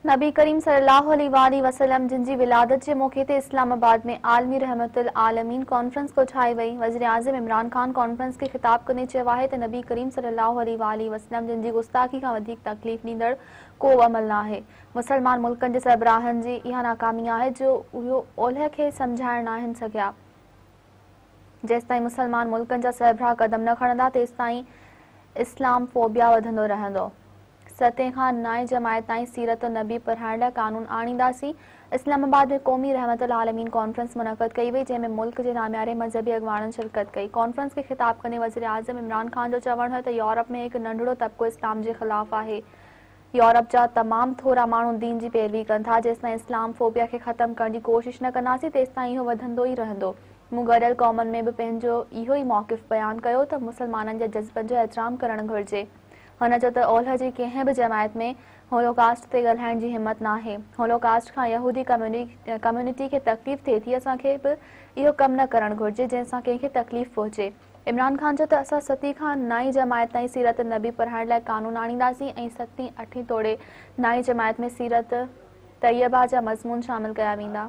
नबी करीम सल्लल्लाहु अलैहि वसल्लम जिन जी विलादत के मौके ते इस्लामाबाद में आलमी रहमत اللعالمين कॉन्फ्रेंस को ठाई वई। वज़ीर आज़म इमरान खान कॉन्फ्रेंस के खिताब कंदे चयो आहे त नबी करीम सल्लल्लाहु अलैहि वसल्लम जिन जी गुस्ताखी खां वधीक तकलीफ़ ॾींदड़ को अमल न आहे। मुसलमान मुल्कनि जे सरबराहनि जी इहा नाकामी आहे जो उहो ओलह खे सम्झाइण नाहिन सघिया। जेसिताईं मुसलमान मुल्कनि जा सरबराह कदम न खणंदा तेसिताईं इस्लाम फोबिया वधंदो रहंदो। 7 खां 9 जमायत ताईं सीरत नबी पढ़ाइण लाइ कानून आणींदासीं। इस्लामाबाद में क़ौमी रहमत اللعالمين कॉन्फ्रेंस मुनक़द कई वई, जंहिं में मुल्क जे नामियारे मज़हबी अॻवाननि शिरकत कई। कॉन्फ्रेंस के खिताब कंदे वज़ीर आज़म इमरान खान जो चवणु हो त यूरोप में हिकु नंढड़ो तबिको इस्लाम जे ख़िलाफ़ आहे। यूरोप जा तमामु थोरा माण्हू दीन जी पैरवी कनि था। जेसिताईं इस्लाम फोबिया खे ख़तमु करण जी कोशिश न कंदासीं तेसिताईं इहो वधंदो ई रहंदो। मूं गॾियल क़ौमनि में बि पंहिंजो इहो ई मौक़िफ़ बयानु कयो त मुसलमाननि जे जज़्बनि जो एतिराम करणु घुरिजे। हुन चयो त ओलह जी कंहिं बि जमायत में होलोकास्ट ते ॻाल्हाइण जी हिमत नाहे। होलोकास्ट खां यहूदी कम्युनिटी खे तकलीफ़ थिए थी, असांखे बि इहो कमु न करणु घुरिजे जंहिंसां कंहिंखे तकलीफ़ पहुचे। इमरान खान चयो त असां 7 खां 9 जमायत ताईं सीरत नबी पढ़ाइण लाइ कानून आणींदासीं ऐं 7, 8 तोड़े 9 जमायत में सीरत तैयबा जा मज़मून शामिल कया वेंदा।